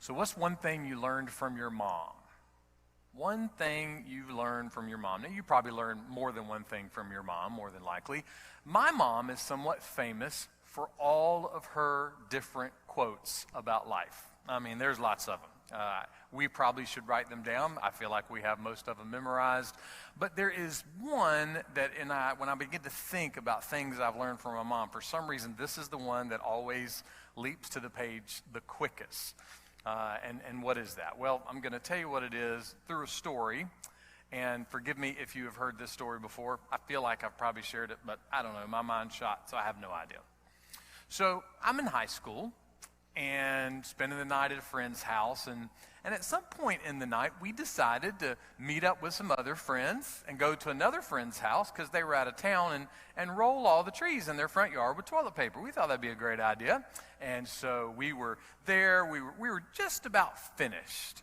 So what's one thing you learned from your mom? One thing you learned from your mom. Now, you probably learned more than one thing from your mom, more than likely. My mom is somewhat famous for all of her different quotes about life. I mean, there's lots of them. We probably should write them down. I feel like we have most of them memorized. But there is one that when I begin to think about things I've learned from my mom, for some reason, this is the one that always leaps to the page the quickest. And what is that? Well, I'm going to tell you what it is through a story. And forgive me if you have heard this story before. I feel like I've probably shared it, but I don't know. My mind's shot, so I have no idea. So I'm in high school and spending the night at a friend's house. And at some point in the night, we decided to meet up with some other friends and go to another friend's house because they were out of town and roll all the trees in their front yard with toilet paper. We thought that'd be a great idea. And so we were there. We were just about finished.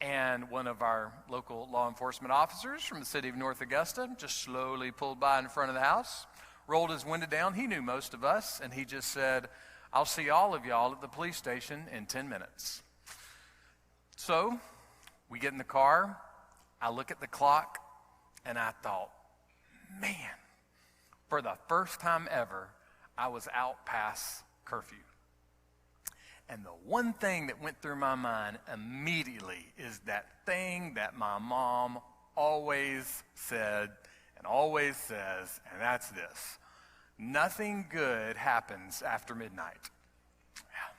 And one of our local law enforcement officers from the city of North Augusta just slowly pulled by in front of the house, rolled his window down. He knew most of us, and he just said, "I'll see all of y'all at the police station in 10 minutes. So we get in the car. I look at the clock, and I thought, man, for the first time ever, I was out past curfew. And the one thing that went through my mind immediately is that thing that my mom always said and always says, and that's this: nothing good happens after midnight. Yeah.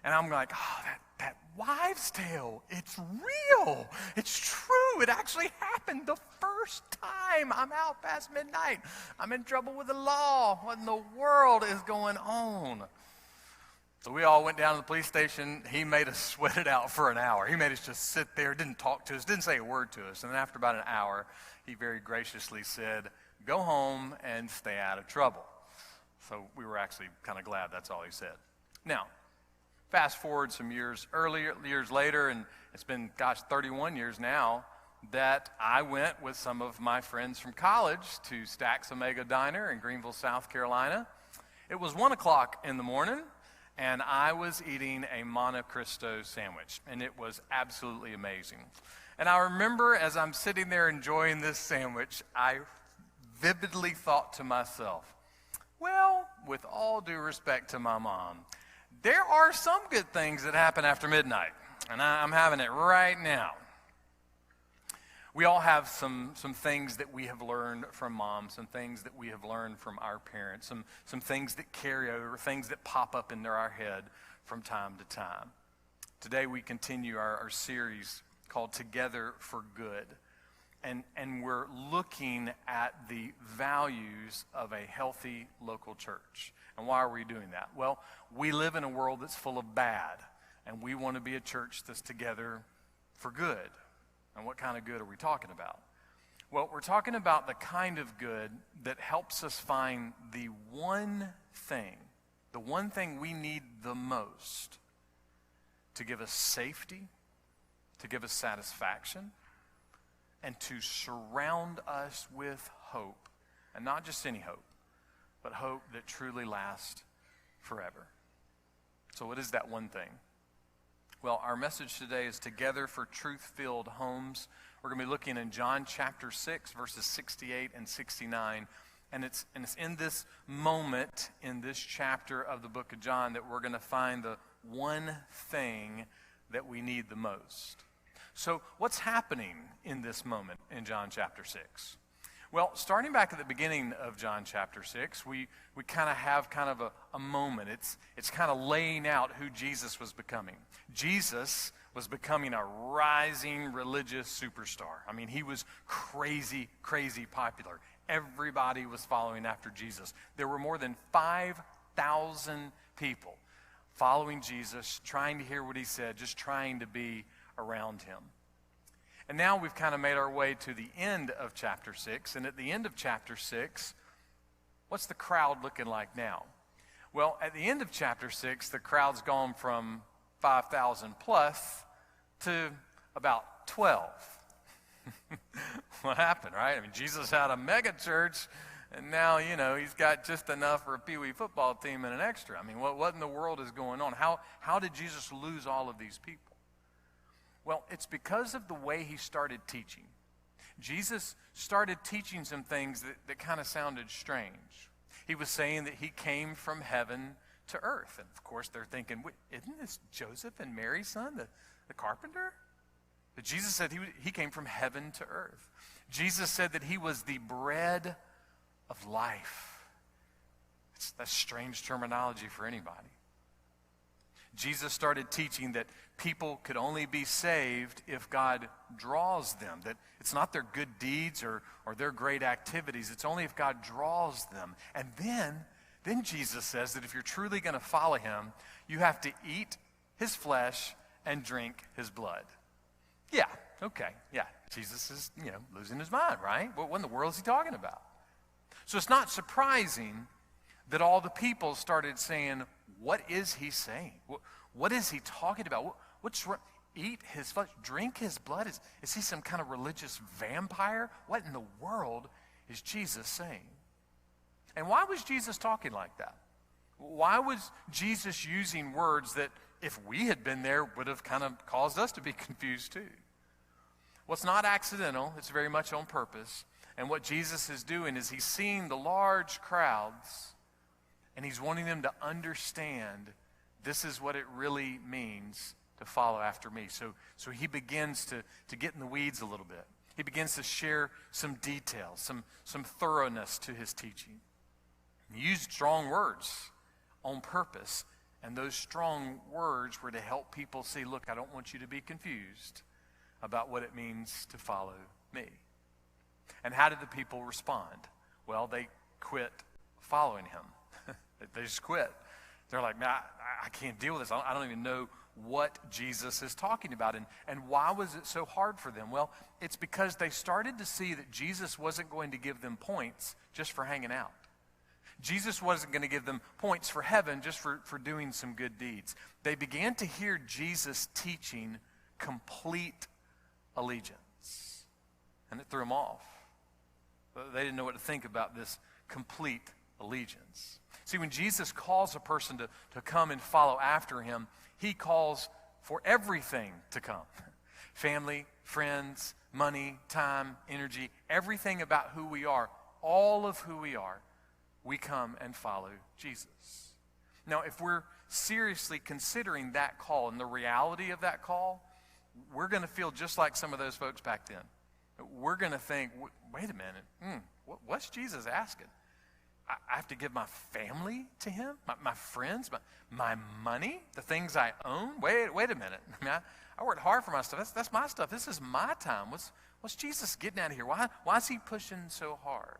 And I'm like, oh, that wives' tale, it's real. It's true. It actually happened the first time I'm out past midnight. I'm in trouble with the law. What in the world is going on? So we all went down to the police station. He made us sweat it out for an hour. He made us just sit there, didn't talk to us, didn't say a word to us. And then after about an hour, he very graciously said, "Go home and stay out of trouble." So we were actually kind of glad that's all he said. Now, fast forward some years later, and it's been, 31 years now, that I went with some of my friends from college to Stack's Omega Diner in Greenville, South Carolina. It was 1 o'clock in the morning, and I was eating a Monte Cristo sandwich, and it was absolutely amazing. And I remember as I'm sitting there enjoying this sandwich, I vividly thought to myself, well, with all due respect to my mom, there are some good things that happen after midnight, and I'm having it right now. We all have some things that we have learned from mom, some things that we have learned from our parents, some things that carry over, things that pop up into our head from time to time. Today we continue our series called Together for Good, and we're looking at the values of a healthy local church. And why are we doing that? Well, we live in a world that's full of bad, and we want to be a church that's together for good. And what kind of good are we talking about? Well, we're talking about the kind of good that helps us find the one thing we need the most to give us safety, to give us satisfaction, and to surround us with hope. And not just any hope, but hope that truly lasts forever. So what is that one thing? Well, our message today is Together for Truth-Filled Homes. We're going to be looking in John chapter 6, verses 68 and 69. And it's in this moment, in this chapter of the book of John, that we're going to find the one thing that we need the most. So what's happening in this moment in John chapter 6? Well, starting back at the beginning of John chapter 6, we kind of have a moment. It's kind of laying out who Jesus was becoming. Jesus was becoming a rising religious superstar. I mean, he was crazy, crazy popular. Everybody was following after Jesus. There were more than 5,000 people following Jesus, trying to hear what he said, just trying to be around him. And now we've kind of made our way to the end of chapter 6. And at the end of chapter 6, what's the crowd looking like now? Well, at the end of chapter 6, the crowd's gone from 5,000 plus to about 12. What happened, right? I mean, Jesus had a mega church, And now, he's got just enough for a Pee-wee football team and an extra. I mean, what in the world is going on? How did Jesus lose all of these people? Well, it's because of the way he started teaching. Jesus started teaching some things that kind of sounded strange. He was saying that he came from heaven to earth. And of course, they're thinking, wait, isn't this Joseph and Mary's son, the carpenter? But Jesus said he came from heaven to earth. Jesus said that he was the bread of life. That's strange terminology for anybody. Jesus started teaching that people could only be saved if God draws them, that it's not their good deeds or their great activities. It's only if God draws them. And then Jesus says that if you're truly going to follow him, you have to eat his flesh and drink his blood. Yeah, okay, yeah. Jesus is, losing his mind, right? What in the world is he talking about? So it's not surprising that all the people started saying, what is he saying? What is he talking about? What's eat his flesh, drink his blood? Is he some kind of religious vampire? What in the world is Jesus saying? And why was Jesus talking like that? Why was Jesus using words that, if we had been there, would have kind of caused us to be confused too? Well, it's not accidental. It's very much on purpose. And what Jesus is doing is he's seeing the large crowds, and he's wanting them to understand this is what it really means to follow after me. So he begins to get in the weeds a little bit. He begins to share some details, some thoroughness to his teaching. He used strong words on purpose, and those strong words were to help people see, look, I don't want you to be confused about what it means to follow me. And how did the people respond? Well, they quit following him. They just quit. They're like, man, I can't deal with this. I don't even know what Jesus is talking about. And why was it so hard for them? Well, it's because they started to see that Jesus wasn't going to give them points just for hanging out. Jesus wasn't going to give them points for heaven just for doing some good deeds. They began to hear Jesus teaching complete allegiance. And it threw them off. They didn't know what to think about this complete allegiance. See, when Jesus calls a person to come and follow after him, he calls for everything to come. Family, friends, money, time, energy, everything about who we are, all of who we are, we come and follow Jesus. Now, if we're seriously considering that call and the reality of that call, we're going to feel just like some of those folks back then. We're going to think, wait a minute, what's Jesus asking? I have to give my family to him, my friends, my money, the things I own? Wait a minute. I mean, I worked hard for my stuff. That's my stuff. This is my time. What's Jesus getting out of here? Why is he pushing so hard?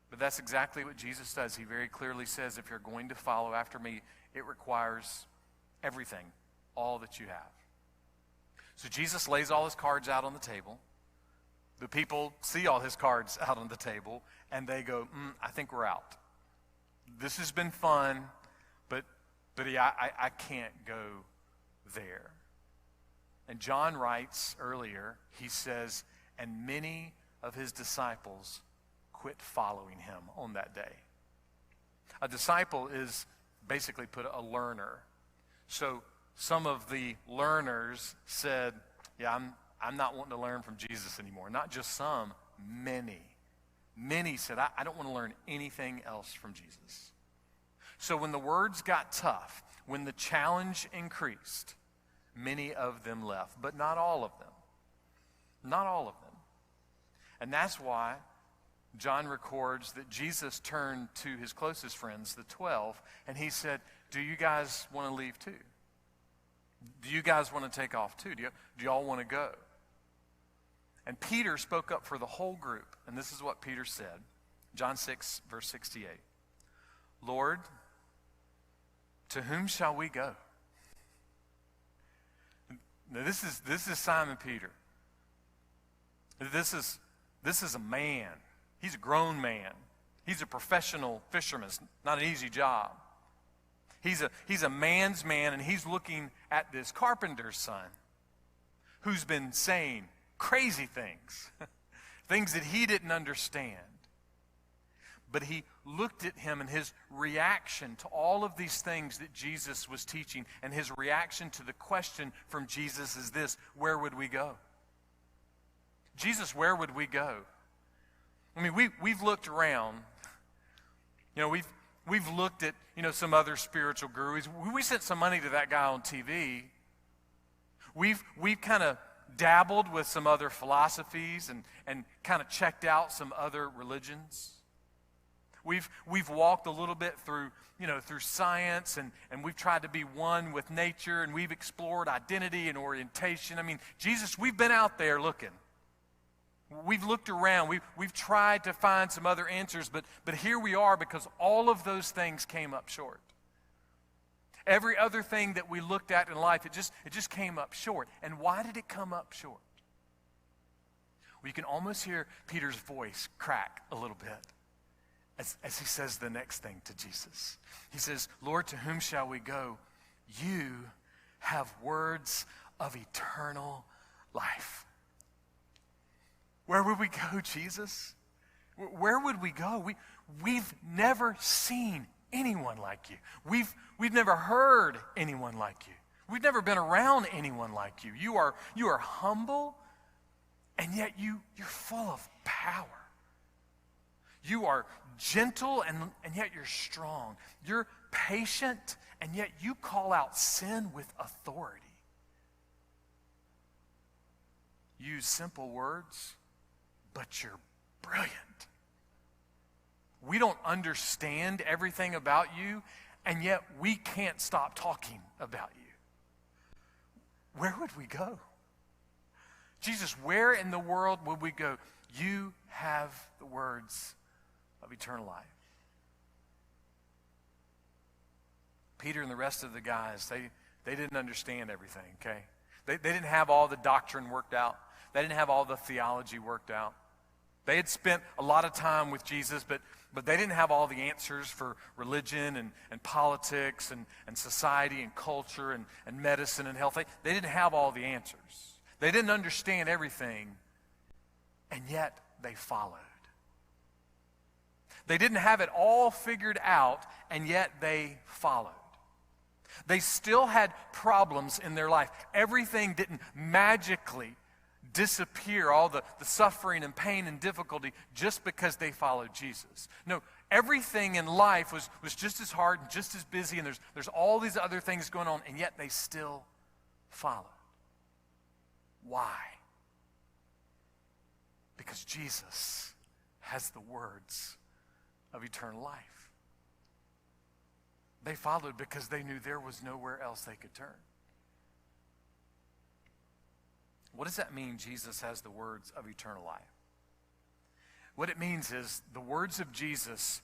But that's exactly what Jesus does. He very clearly says, if you're going to follow after me, it requires everything, all that you have. So Jesus lays all his cards out on the table. The people see all his cards out on the table, and they go, I think we're out. This has been fun, but I can't go there. And John writes earlier, he says, and many of his disciples quit following him on that day. A disciple is basically put a learner. So some of the learners said, yeah, I'm not wanting to learn from Jesus anymore. Not just some, many. Many said, I don't want to learn anything else from Jesus. So when the words got tough, when the challenge increased, many of them left, but not all of them. Not all of them. And that's why John records that Jesus turned to his closest friends, the 12, and he said, do you guys want to leave too? Do you guys want to take off too? Do y'all want to go? And Peter spoke up for the whole group, and this is what Peter said. John 6, verse 68. Lord, to whom shall we go? Now this is Simon Peter. This is a man. He's a grown man. He's a professional fisherman. It's not an easy job. He's a man's man, and he's looking at this carpenter's son who's been saying crazy things, things that he didn't understand. But he looked at him, and his reaction to all of these things that Jesus was teaching, and his reaction to the question from Jesus is this: where would we go? Jesus, where would we go? I mean, we've looked around. You know, we've looked at, some other spiritual gurus. We sent some money to that guy on TV. We've kind of dabbled with some other philosophies and kind of checked out some other religions. We've walked a little bit through science, and we've tried to be one with nature, and we've explored identity and orientation. I mean, Jesus, we've been out there looking. We've looked around. We've tried to find some other answers, but here we are because all of those things came up short. Every other thing that we looked at in life, it just came up short. And why did it come up short? Well, you can almost hear Peter's voice crack a little bit as he says the next thing to Jesus. He says, Lord, to whom shall we go? You have words of eternal life. Where would we go, Jesus? Where would we go? We've never seen anyone like you. We've never heard anyone like you. We've never been around anyone like you. You are humble, and yet you're full of power. You are gentle, and yet you're strong. You're patient, and yet you call out sin with authority. Use simple words, but you're brilliant. We don't understand everything about you, and yet we can't stop talking about you. Where would we go? Jesus, where in the world would we go? You have the words of eternal life. Peter and the rest of the guys, they didn't understand everything, okay? They didn't have all the doctrine worked out. They didn't have all the theology worked out. They had spent a lot of time with Jesus, but they didn't have all the answers for religion and politics and society and culture and medicine and health. They didn't have all the answers. They didn't understand everything, and yet they followed. They didn't have it all figured out, and yet they followed. They still had problems in their life. Everything didn't magically disappear, all the suffering and pain and difficulty, just because they followed Jesus. No, everything in life was just as hard and just as busy, and there's all these other things going on, and yet they still followed. Why? Because Jesus has the words of eternal life. They followed because they knew there was nowhere else they could turn. What does that mean, Jesus has the words of eternal life? What it means is the words of Jesus,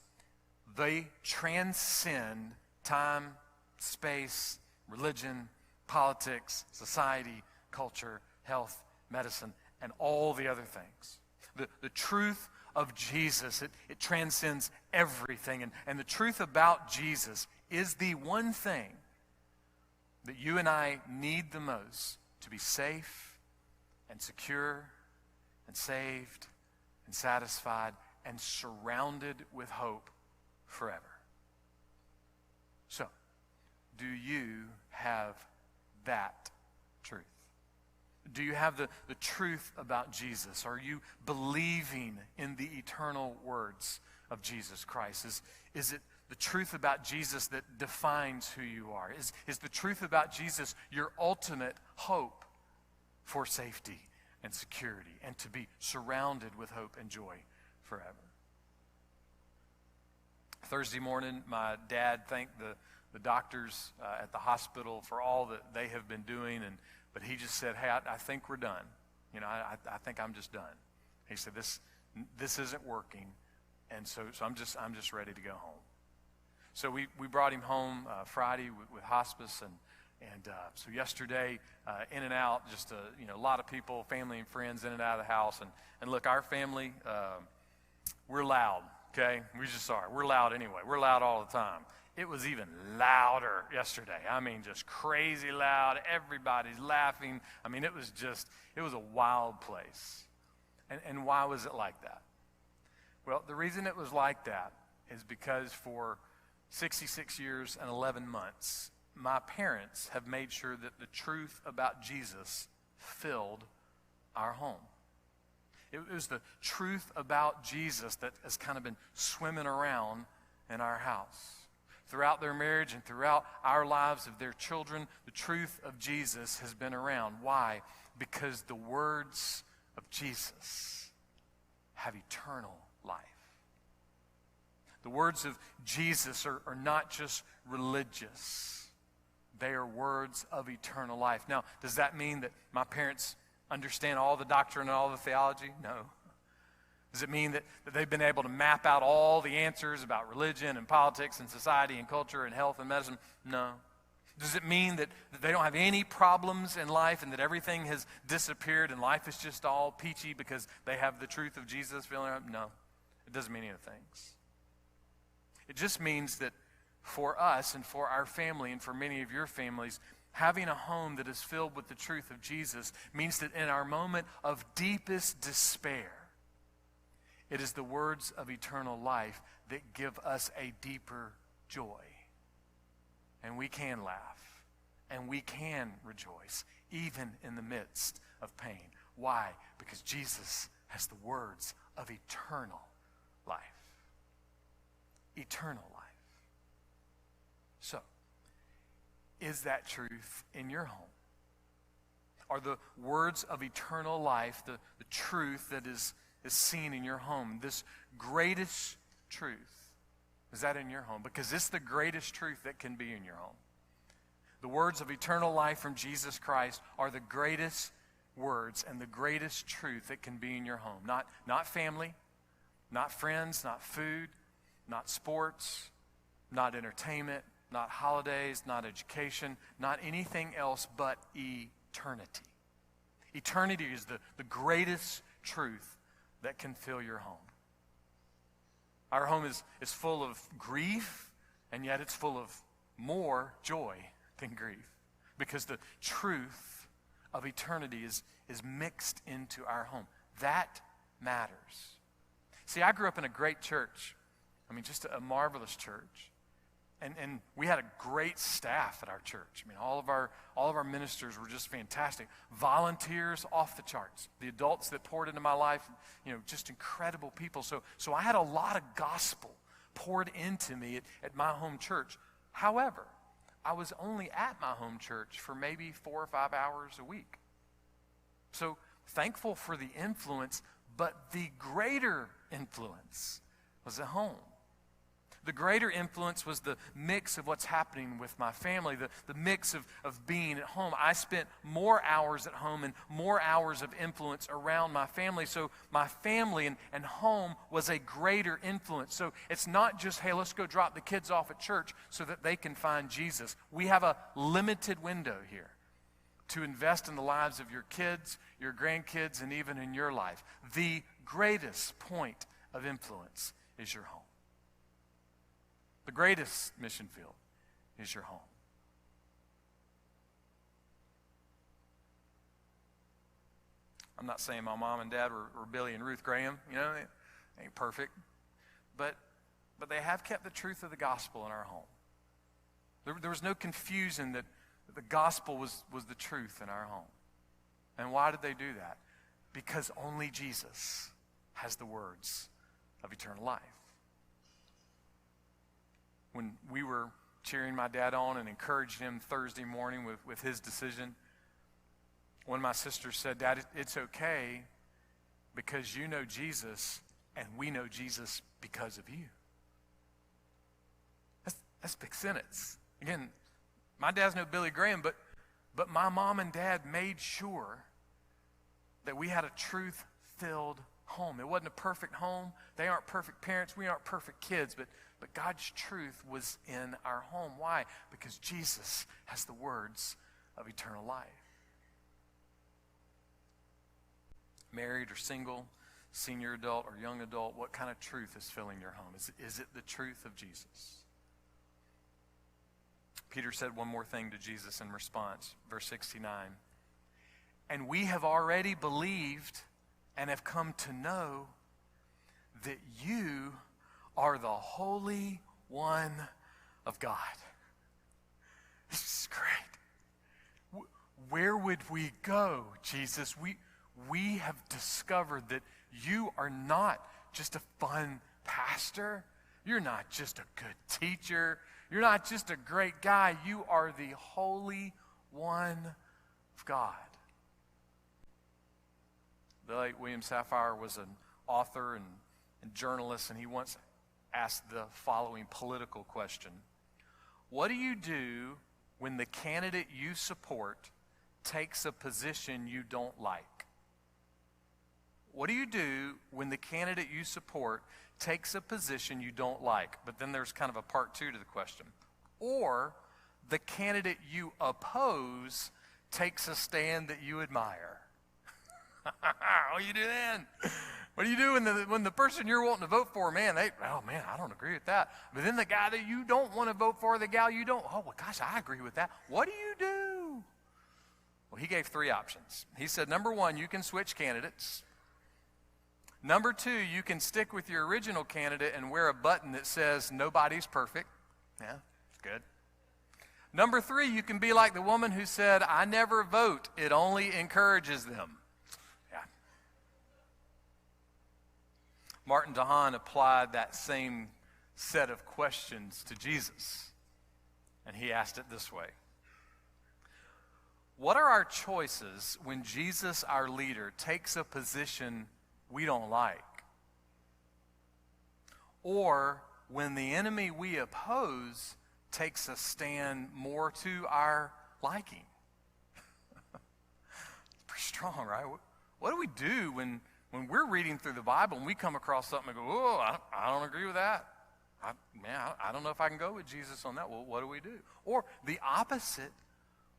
they transcend time, space, religion, politics, society, culture, health, medicine, and all the other things. The truth of Jesus, it transcends everything. And the truth about Jesus is the one thing that you and I need the most to be safe and secure and saved and satisfied and surrounded with hope forever. So, do you have that truth? Do you have the truth about Jesus? Are you believing in the eternal words of Jesus Christ? Is it the truth about Jesus that defines who you are? Is the truth about Jesus your ultimate hope for safety and security and to be surrounded with hope and joy forever? Thursday morning, my dad thanked the doctors at the hospital for all that they have been doing, but he just said, hey, I think we're done. I think I'm just done. He said, this isn't working, and so I'm just ready to go home. So we brought him home Friday with hospice, and so yesterday, in and out, just a lot of people, family and friends in and out of the house. And look, our family, we're loud, okay? We just are. We're loud anyway. We're loud all the time. It was even louder yesterday. I mean, just crazy loud. Everybody's laughing. I mean, it was a wild place. And why was it like that? Well, the reason it was like that is because for 66 years and 11 months, my parents have made sure that the truth about Jesus filled our home. It was the truth about Jesus that has kind of been swimming around in our house. Throughout their marriage and throughout our lives of their children, the truth of Jesus has been around. Why? Because the words of Jesus have eternal life. The words of Jesus are not just religious. They are words of eternal life. Now, does that mean that my parents understand all the doctrine and all the theology? No. Does it mean that they've been able to map out all the answers about religion and politics and society and culture and health and medicine? No. Does it mean that they don't have any problems in life and that everything has disappeared and life is just all peachy because they have the truth of Jesus filling up? No. It doesn't mean any of the things. It just means that for us and for our family and for many of your families, having a home that is filled with the truth of Jesus means that in our moment of deepest despair, it is the words of eternal life that give us a deeper joy. And we can laugh, and we can rejoice, even in the midst of pain. Why? Because Jesus has the words of eternal life. Eternal life. So, is that truth in your home? Are the words of eternal life the truth that is seen in your home? This greatest truth, is that in your home? Because it's the greatest truth that can be in your home. The words of eternal life from Jesus Christ are the greatest words and the greatest truth that can be in your home. Not family, not friends, not food, not sports, not entertainment, not holidays, not education, not anything else but eternity. Eternity is the greatest truth that can fill your home. Our home is full of grief, and yet it's full of more joy than grief, because the truth of eternity is mixed into our home. That matters. See, I grew up in a great church. I mean, just a marvelous church. And we had a great staff at our church. I mean, all of our ministers were just fantastic. Volunteers off the charts. The adults that poured into my life, just incredible people. So I had a lot of gospel poured into me at my home church. However, I was only at my home church for maybe 4 or 5 hours a week. So thankful for the influence, but the greater influence was at home. The greater influence was the mix of what's happening with my family, the mix of being at home. I spent more hours at home and more hours of influence around my family. So my family and home was a greater influence. So it's not just, hey, let's go drop the kids off at church so that they can find Jesus. We have a limited window here to invest in the lives of your kids, your grandkids, and even in your life. The greatest point of influence is your home. The greatest mission field is your home. I'm not saying my mom and dad were Billy and Ruth Graham. They ain't perfect. But they have kept the truth of the gospel in our home. There was no confusion that the gospel was the truth in our home. And why did they do that? Because only Jesus has the words of eternal life. When we were cheering my dad on and encouraging him Thursday morning with his decision, one of my sisters said, "Dad, it's okay because you know Jesus and we know Jesus because of you." That's a big sentence. Again, my dad's no Billy Graham, but my mom and dad made sure that we had a truth-filled home. It wasn't a perfect home. They aren't perfect parents. We aren't perfect kids, but God's truth was in our home. Why? Because Jesus has the words of eternal life. Married or single, senior adult or young adult, what kind of truth is filling your home? Is it the truth of Jesus? Peter said one more thing to Jesus in response, verse 69. "And we have already believed and have come to know that you are the Holy One of God. This is great. Where would we go, Jesus? We have discovered that you are not just a fun pastor. You're not just a good teacher. You're not just a great guy. You are the Holy One of God. The late William Safire was an author and journalist, and he once asked the following political question. What do you do when the candidate you support takes a position you don't like? What do you do when the candidate you support takes a position you don't like? But then there's kind of a part two to the question. Or the candidate you oppose takes a stand that you admire. What do you do then? What do you do when the person you're wanting to vote for, man, I don't agree with that. But then the guy that you don't want to vote for, the gal you don't, oh, well, gosh, I agree with that. What do you do? Well, he gave three options. He said, number one, you can switch candidates. Number two, you can stick with your original candidate and wear a button that says, nobody's perfect. Yeah, it's good. Number three, you can be like the woman who said, I never vote. It only encourages them. Yeah. Martin DeHaan applied that same set of questions to Jesus. And he asked it this way. What are our choices when Jesus, our leader, takes a position we don't like? Or when the enemy we oppose takes a stand more to our liking? It's pretty strong, right? What do we do when we're reading through the Bible and we come across something and go, oh, I don't agree with that. I don't know if I can go with Jesus on that. Well, what do we do? Or the opposite,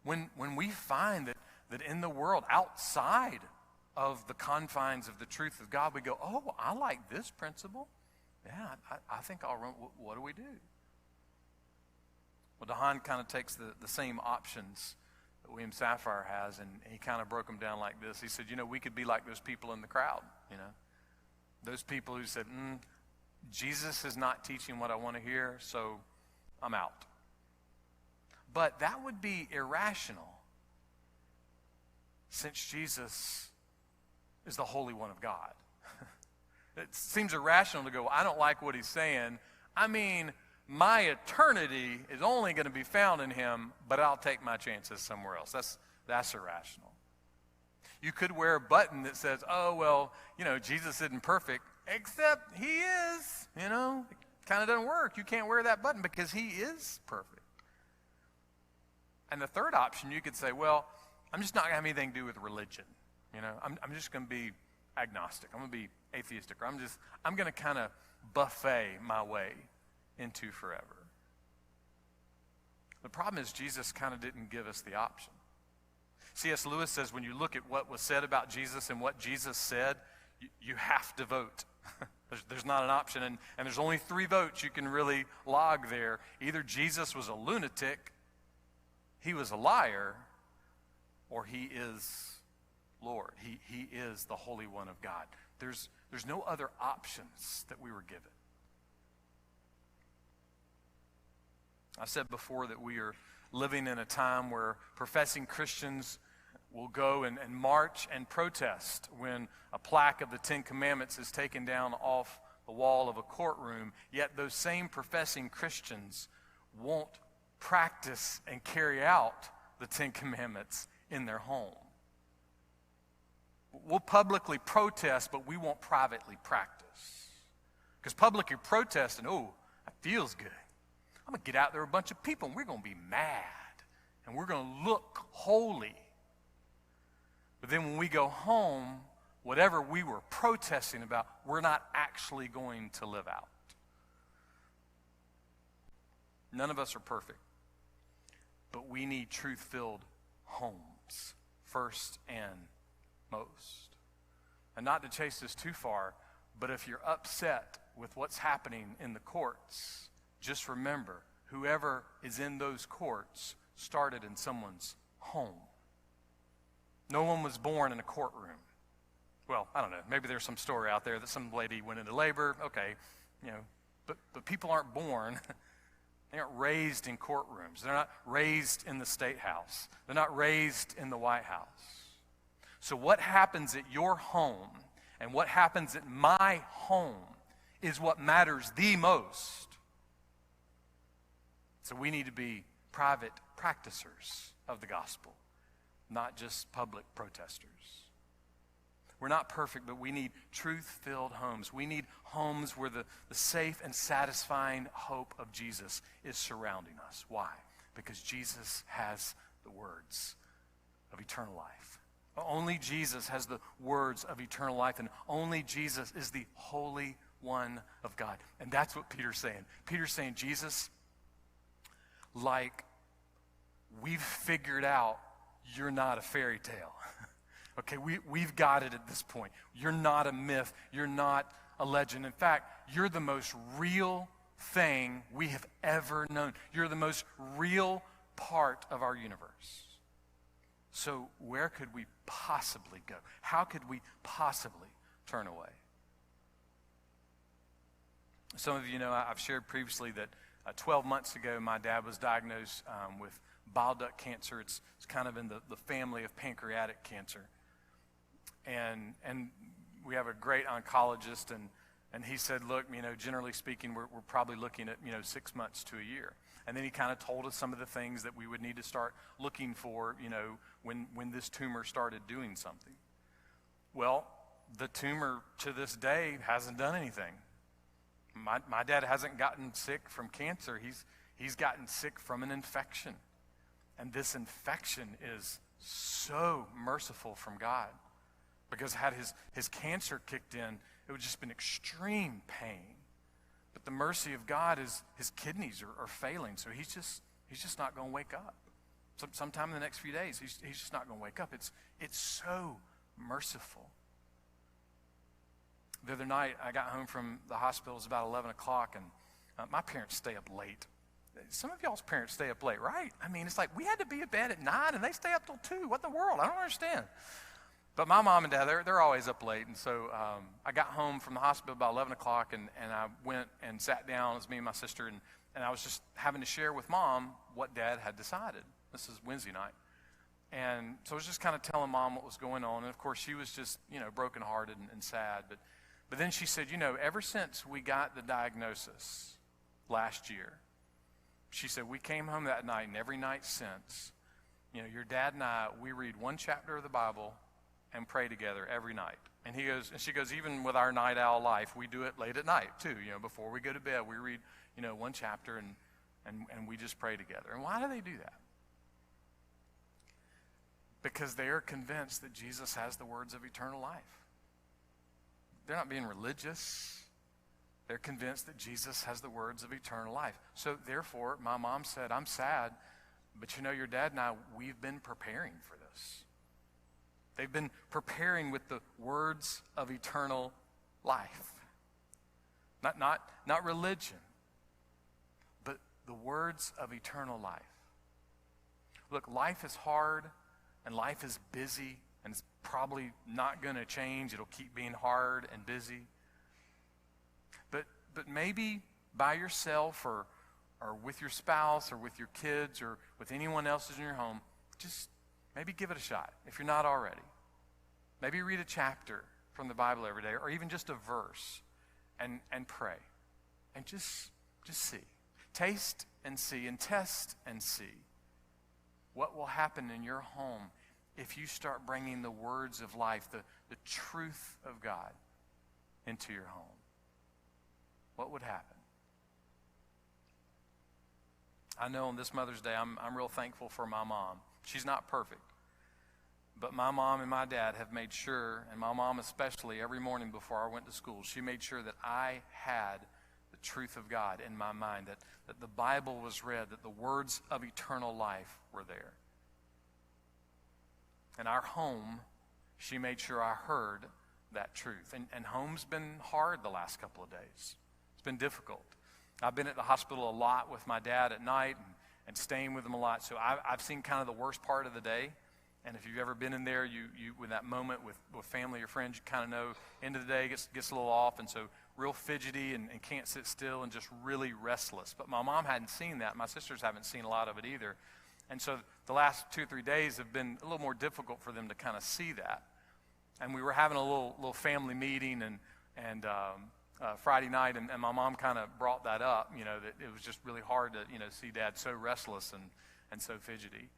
when we find that in the world, outside of the confines of the truth of God, we go, oh, I like this principle. Yeah, I think I'll run. What do we do? Well, DeHaan kind of takes the same options that William Safire has, and he kind of broke them down like this. He said, we could be like those people in the crowd, those people who said, Jesus is not teaching what I want to hear, so I'm out. But that would be irrational, since Jesus is the Holy One of God. It seems irrational to go, I don't like what he's saying. I mean, my eternity is only going to be found in him, but I'll take my chances somewhere else. That's irrational. You could wear a button that says, oh, well, Jesus isn't perfect, except he is. It kind of doesn't work. You can't wear that button because he is perfect. And the third option, you could say, well, I'm just not going to have anything to do with religion. I'm just going to be agnostic. I'm going to be atheistic. Or I'm going to kind of buffet my way into forever. The problem is Jesus kind of didn't give us the option. C.S. Lewis says when you look at what was said about Jesus and what Jesus said, you have to vote. There's not an option, and there's only 3 votes you can really log there. Either Jesus was a lunatic, he was a liar, or he is Lord. He is the Holy One of God. There's no other options that we were given. I said before that we are living in a time where professing Christians will go and march and protest when a plaque of the 10 Commandments is taken down off the wall of a courtroom, yet those same professing Christians won't practice and carry out the 10 Commandments in their home. We'll publicly protest, but we won't privately practice. Because publicly protesting, that feels good. I'm going to get out there with a bunch of people, and we're going to be mad, and we're going to look holy. But then when we go home, whatever we were protesting about, we're not actually going to live out. None of us are perfect, but we need truth-filled homes first and most. And not to chase this too far, but if you're upset with what's happening in the courts, just remember, whoever is in those courts started in someone's home. No one was born in a courtroom. Well, I don't know. Maybe there's some story out there that some lady went into labor. Okay, but people aren't born. They aren't raised in courtrooms. They're not raised in the State House. They're not raised in the White House. So what happens at your home and what happens at my home is what matters the most. So we need to be private practicers of the gospel, not just public protesters. We're not perfect, but we need truth-filled homes. We need homes where the safe and satisfying hope of Jesus is surrounding us. Why? Because Jesus has the words of eternal life. Only Jesus has the words of eternal life, and only Jesus is the Holy One of God. And that's what Peter's saying. Peter's saying, Jesus, like we've figured out you're not a fairy tale. Okay, we've got it at this point. You're not a myth. You're not a legend. In fact, you're the most real thing we have ever known. You're the most real part of our universe. So where could we possibly go? How could we possibly turn away? Some of you know I've shared previously that 12 months ago my dad was diagnosed with bile duct cancer. It's kind of in the family of pancreatic cancer. And we have a great oncologist, and he said, look, generally speaking, we're probably looking at, 6 months to a year. And then he kind of told us some of the things that we would need to start looking for, when this tumor started doing something. Well, the tumor to this day hasn't done anything. My dad hasn't gotten sick from cancer. He's gotten sick from an infection. And this infection is so merciful from God. Because had his cancer kicked in, it would have just been extreme pain. But the mercy of God is his kidneys are failing, so he's just not going to wake up. Sometime in the next few days, he's just not going to wake up. It's so merciful. The other night, I got home from the hospital. It was about 11 o'clock, and my parents stay up late. Some of y'all's parents stay up late, right? I mean, it's like we had to be in bed at 9, and they stay up till 2. What in the world? I don't understand. But my mom and dad, they're always up late. And so I got home from the hospital about 11 o'clock, and I went and sat down. It was me and my sister, and I was just having to share with Mom what Dad had decided. This is Wednesday night. And so I was just kind of telling Mom what was going on. And, of course, she was just, brokenhearted and sad. But then she said, ever since we got the diagnosis last year, she said, we came home that night, and every night since, your dad and I, we read one chapter of the Bible and pray together every night. And she goes, even with our night owl life, we do it late at night too. Before we go to bed, we read, one chapter and we just pray together. And why do they do that? Because they are convinced that Jesus has the words of eternal life. They're not being religious. They're convinced that Jesus has the words of eternal life. So therefore, my mom said, I'm sad, but your dad and I, we've been preparing for this. They've been preparing with the words of eternal life. Not religion, but the words of eternal life. Look, life is hard and life is busy, and it's probably not going to change. It'll keep being hard and busy. But maybe by yourself or with your spouse or with your kids or with anyone else who's in your home, just maybe give it a shot if you're not already. Maybe read a chapter from the Bible every day, or even just a verse, and pray. And just see. Taste and see, and test and see what will happen in your home if you start bringing the words of life, the truth of God, into your home. What would happen? I know on this Mother's Day, I'm real thankful for my mom. She's not perfect. But my mom and my dad have made sure, and my mom especially, every morning before I went to school, she made sure that I had the truth of God in my mind, that the Bible was read, that the words of eternal life were there. In our home, she made sure I heard that truth. And home's been hard the last couple of days. It's been difficult. I've been at the hospital a lot with my dad at night and staying with him a lot. So I've seen kind of the worst part of the day. And if you've ever been in there, you with that moment with family or friends, you kind of know end of the day gets a little off, and so real fidgety and can't sit still and just really restless. But my mom hadn't seen that. My sisters haven't seen a lot of it either. And so the last 2 or 3 days have been a little more difficult for them to kind of see that. And we were having a little family meeting and Friday night, and my mom kind of brought that up, that it was just really hard to, see Dad so restless and so fidgety.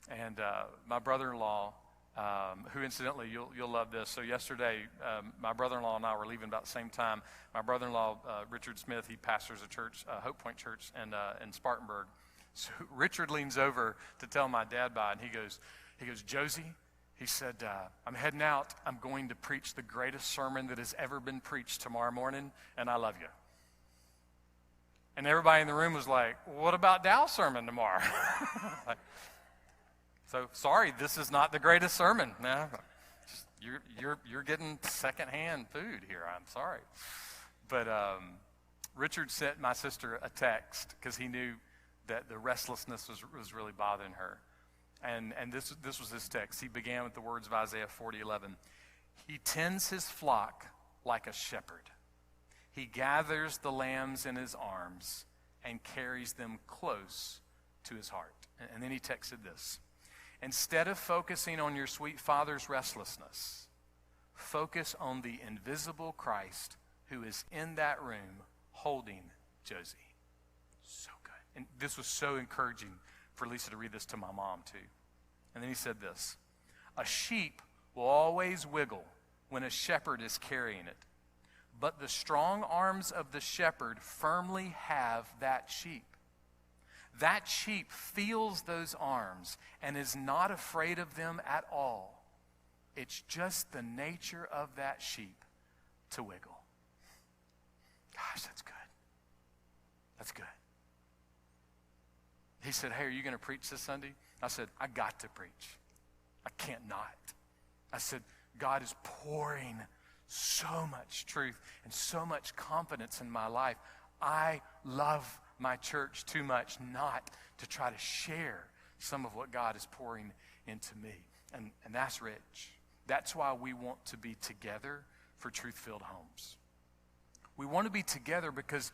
And my brother-in-law, who incidentally, you'll love this. So yesterday, my brother-in-law and I were leaving about the same time. My brother-in-law, Richard Smith, he pastors a church, Hope Point Church in Spartanburg. So Richard leans over to tell my dad bye, and he goes, Josie, he said, I'm heading out. I'm going to preach the greatest sermon that has ever been preached tomorrow morning, and I love you. And everybody in the room was like, what about Dow's sermon tomorrow? So sorry, this is not the greatest sermon. No, you're getting secondhand food here. I'm sorry, but Richard sent my sister a text because he knew that the restlessness was really bothering her, and this was his text. He began with the words of Isaiah 40:11. He tends his flock like a shepherd. He gathers the lambs in his arms and carries them close to his heart. And then he texted this. Instead of focusing on your sweet father's restlessness, focus on the invisible Christ who is in that room holding Josie. So good. And this was so encouraging for Lisa to read this to my mom too. And then he said this, a sheep will always wiggle when a shepherd is carrying it, but the strong arms of the shepherd firmly have that sheep. That sheep feels those arms and is not afraid of them at all. It's just the nature of that sheep to wiggle. Gosh, that's good. That's good. He said, hey, are you going to preach this Sunday? I said, I got to preach. I can't not. I said, God is pouring so much truth and so much confidence in my life. I love my church too much not to try to share some of what God is pouring into me. And that's rich. That's why we want to be together for Truth-Filled Homes. We want to be together because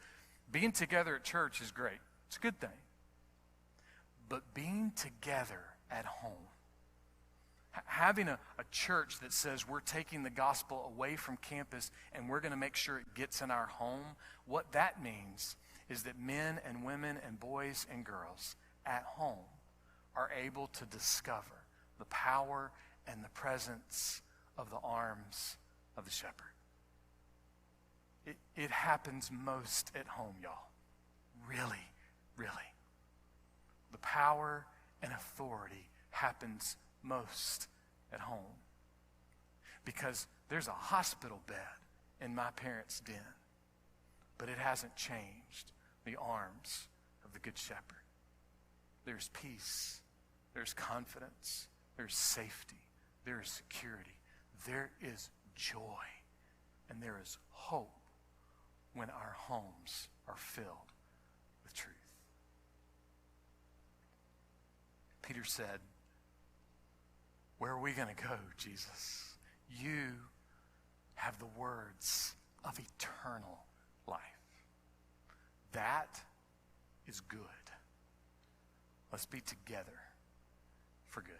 being together at church is great. It's a good thing. But being together at home, having a church that says we're taking the gospel away from campus and we're going to make sure it gets in our home, what that means is that men and women and boys and girls at home are able to discover the power and the presence of the arms of the shepherd. It happens most at home, y'all. Really, really. The power and authority happens most at home. Because there's a hospital bed in my parents' den, but it hasn't changed the arms of the Good Shepherd. There's peace, there's confidence, there's safety, there is security, there is joy, and there is hope when our homes are filled with truth. Peter said, where are we going to go, Jesus? You have the words of eternal life. That is good. Let's be together for good.